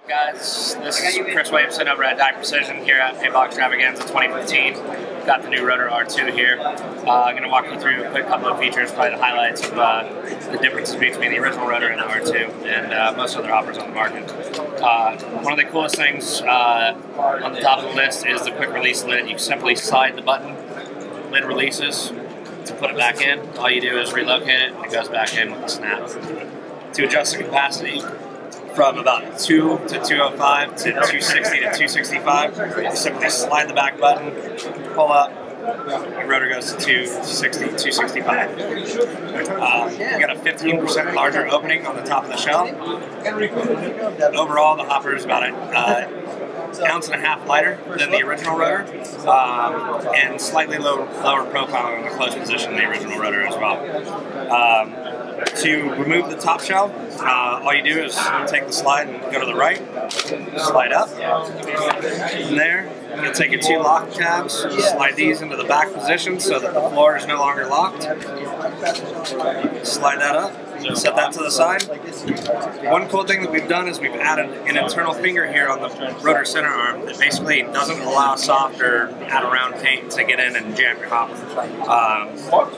Guys, this is Chris Williamson over at Dye Precision here at Gearbox Extravaganza 2015. Got the new Rotor R2 here. I'm going to walk you through a quick couple of features, probably the highlights of the differences between the original Rotor and the R2 and most other hoppers on the market. One of the coolest things on the top of the list is the quick release lid. You simply slide the button, lid releases. To put it back in, all you do is relocate it and it goes back in with a snap. To adjust the capacity from about 2 to 205 to 260 to 265, you simply slide the back button, pull up, your rotor goes to 260, 265. You got a 15% larger opening on the top of the shell. Overall, the hopper is about an ounce and a half lighter than the original rotor, and slightly lower profile in the closed position than the original rotor as well. To remove the top shell, all you do is take the slide and go to the right, slide up. From there, you'll take your two lock tabs, slide these into the back position so that the floor is no longer locked. Slide that up. Set that to the side. One cool thing that we've done is we've added an internal finger here on the rotor center arm that basically doesn't allow soft or add around paint to get in and jam your hopper.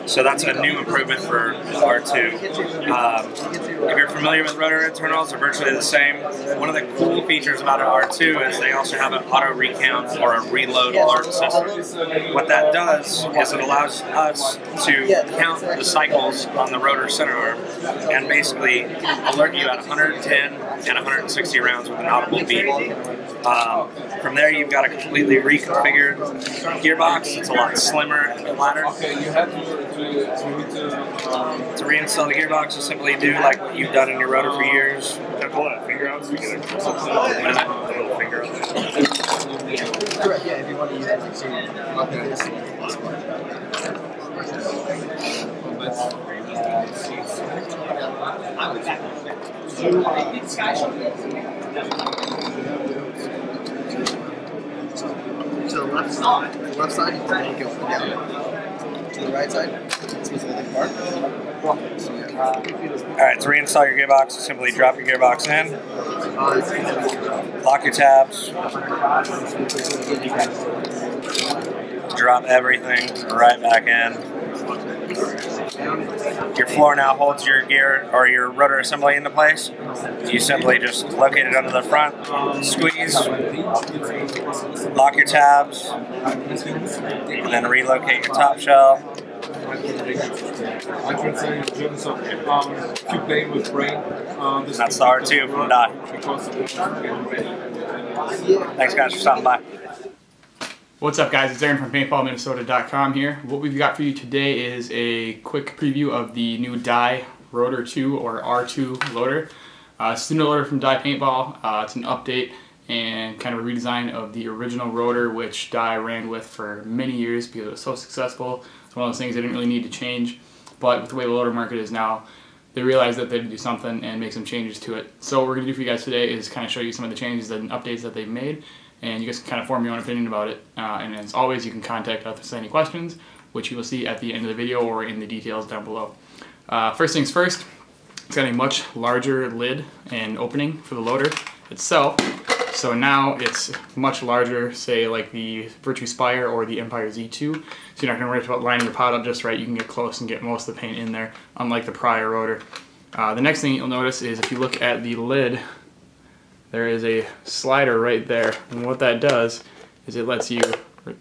So that's a new improvement for R2. If you're familiar with rotor internals, they're virtually the same. One of the cool features about an R2 is they also have an auto recount or a reload alert system. What that does is it allows us to count the cycles on the rotor center arm and basically alert you at 110 and 160 rounds with an audible beep. From there, you've got a completely reconfigured gearbox. It's a lot slimmer and flatter. To reinstall the gearbox, you simply do like what you've done in your rotor for years. Can I pull that finger out so we get a close up? A little finger out. Correct, yeah, if you want to use that to the left side, you can make it down. To the right side, it's basically the park. Alright, to reinstall your gearbox, simply drop your gearbox in, lock your tabs, drop everything right back in. Your floor now holds your gear or your rotor assembly into place. You simply just locate it under the front, squeeze, lock your tabs, and then relocate your top shell. That's the R2 from Dye. Thanks guys for stopping by. What's up guys, it's Aaron from PaintballMinnesota.com here. What we've got for you today is a quick preview of the new Dye Rotor 2 or R2 loader. It's a new loader from Dye Paintball. It's an update and kind of a redesign of the original rotor which Dye ran with for many years because it was so successful. It's one of those things they didn't really need to change, but with the way the loader market is now, they realized that they had to do something and make some changes to it. So what we're going to do for you guys today is kind of show you some of the changes and updates that they've made, and you guys can kind of form your own opinion about it. And as always, you can contact us with any questions, which you will see at the end of the video or in the details down below. First things first, it's got a much larger lid and opening for the loader itself. So now it's much larger, say like the Virtue Spire or the Empire Z2. So you're not going to worry about lining your pot up just right. You can get close and get most of the paint in there, unlike the prior rotor. The next thing you'll notice is if you look at the lid, there is a slider right there, and what that does is it lets you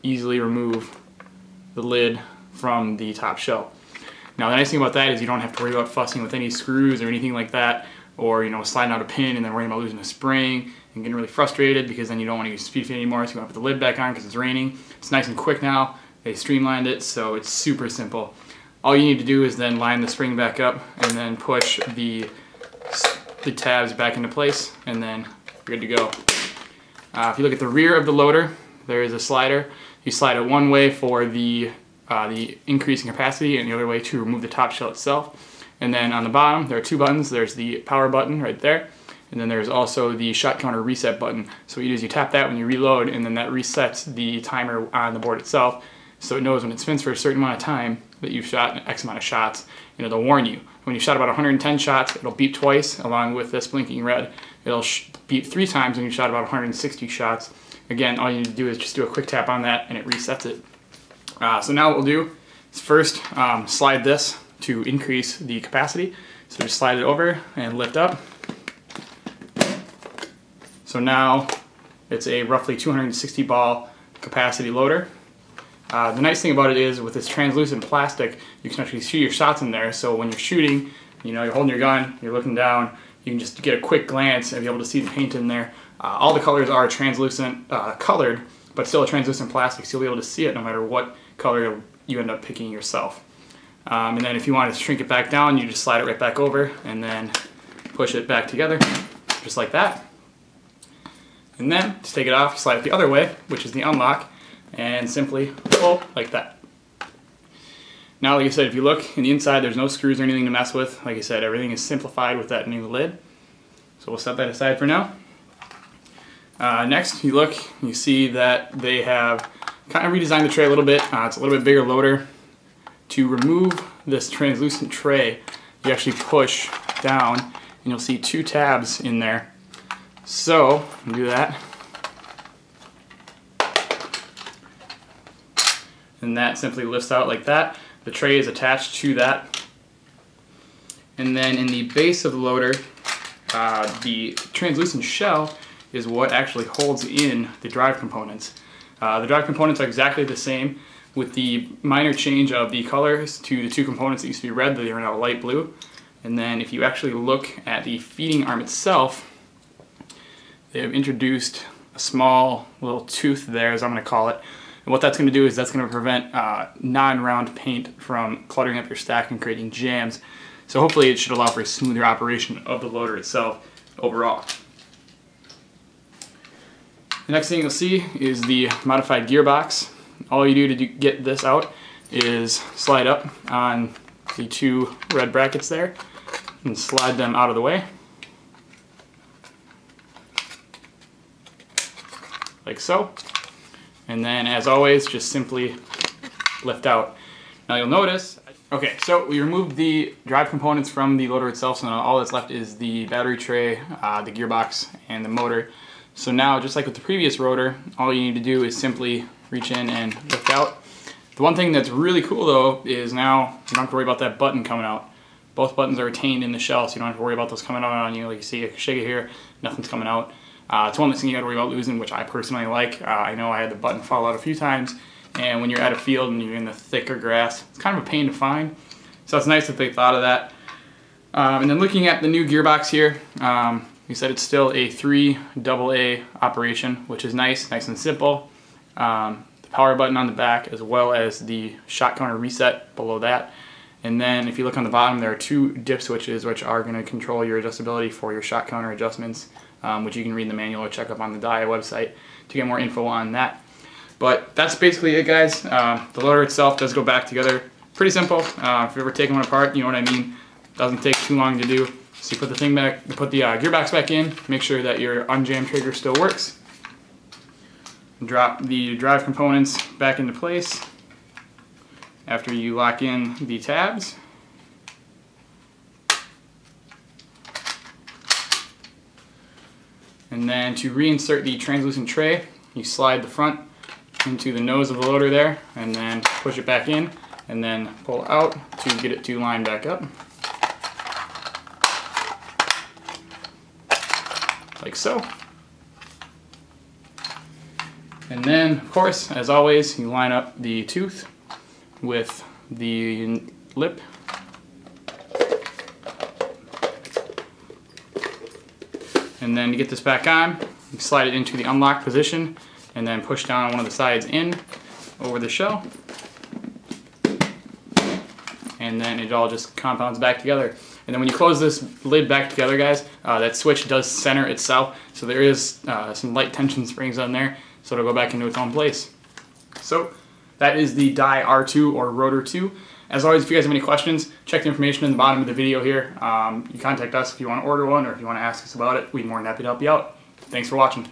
easily remove the lid from the top shell. Now the nice thing about that is you don't have to worry about fussing with any screws or anything like that, or sliding out a pin and then worrying about losing a spring and getting really frustrated because then you don't want to use speed fit anymore, so you want to put the lid back on because it's raining. It's nice and quick now. They streamlined it, so it's super simple. All you need to do is then line the spring back up and then push the tabs back into place, and then you're good to go. If you look at the rear of the loader, there is a slider. You slide it one way for the increase in capacity and the other way to remove the top shell itself. And then on the bottom, there are two buttons. There's the power button right there, and then there's also the shot counter reset button. So what you do is you tap that when you reload, and then that resets the timer on the board itself, so it knows when it spins for a certain amount of time that you've shot X amount of shots, they'll warn you. When you shot about 110 shots, it'll beep twice along with this blinking red. It'll beep 3 times when you shot about 160 shots. Again, all you need to do is just do a quick tap on that and it resets it. So now what we'll do is first slide this to increase the capacity. So just slide it over and lift up. So now it's a roughly 260 ball capacity loader. The nice thing about it is with this translucent plastic, you can actually shoot your shots in there. So when you're shooting, you're holding your gun, you're looking down, you can just get a quick glance and be able to see the paint in there. All the colors are translucent colored, but still a translucent plastic, so you'll be able to see it no matter what color you end up picking yourself. And then if you want to shrink it back down, you just slide it right back over and then push it back together, just like that. And then to take it off, slide it the other way, which is the unlock, and simply pull like that. Now, like I said, if you look in the inside, there's no screws or anything to mess with. Like I said, everything is simplified with that new lid. So we'll set that aside for now. Next, you look, you see that they have kind of redesigned the tray a little bit. It's a little bit bigger loader. To remove this translucent tray, you actually push down and you'll see 2 tabs in there. So, do that. And that simply lifts out like that. The tray is attached to that. And then in the base of the loader, the translucent shell is what actually holds in the drive components. The drive components are exactly the same, with the minor change of the colors to the 2 components that used to be red, they are now light blue. And then if you actually look at the feeding arm itself, they have introduced a small little tooth there, as I'm going to call it. And what that's going to do is that's going to prevent non-round paint from cluttering up your stack and creating jams. So hopefully it should allow for a smoother operation of the loader itself overall. The next thing you'll see is the modified gearbox. All you do to get this out is slide up on the 2 red brackets there and slide them out of the way. Like so. And then, as always, just simply lift out. Now you'll notice, okay, so we removed the drive components from the loader itself, so now all that's left is the battery tray, the gearbox, and the motor. So now, just like with the previous rotor, all you need to do is simply reach in and lift out. The one thing that's really cool though is now you don't have to worry about that button coming out. Both buttons are retained in the shell, so you don't have to worry about those coming out on you. Like you see, I shake it here, nothing's coming out. It's one less thing you got to worry about losing, which I personally like. I know I had the button fall out a few times, and when you're at a field and you're in the thicker grass, it's kind of a pain to find. So it's nice that they thought of that. And then looking at the new gearbox here, you said it's still a 3 AA operation, which is nice and simple. The power button on the back, as well as the shot counter reset below that. And then if you look on the bottom, there are 2 dip switches, which are going to control your adjustability for your shot counter adjustments, which you can read in the manual or check up on the Dye website to get more info on that. But that's basically it, guys. The loader itself does go back together. Pretty simple. If you've ever taken one apart, you know what I mean. Doesn't take too long to do. So you put the thing back, put the gearbox back in, make sure that your unjam trigger still works. Drop the drive components back into place after you lock in the tabs. And then to reinsert the translucent tray, you slide the front into the nose of the loader there and then push it back in and then pull out to get it to line back up. Like so. And then, of course, as always, you line up the tooth with the lip. And then to get this back on, you slide it into the unlock position and then push down on one of the sides in over the shell. And then it all just compounds back together. And then when you close this lid back together, guys, that switch does center itself. So there is some light tension springs on there, so it'll go back into its own place. So that is the Dye R2 or Rotor 2. As always, if you guys have any questions, check the information in the bottom of the video here. You contact us if you want to order one or if you want to ask us about it. We'd be more than happy to help you out. Thanks for watching.